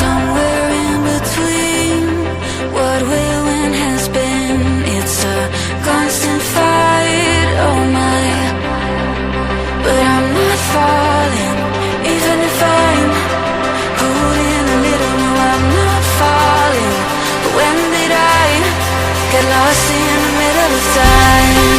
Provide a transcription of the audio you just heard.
Somewhere in between what will and has been, it's a constant fight, oh my. But I'm not falling, even if I'm holding a little. No, I'm not falling. But when did I get lost in the middle of time?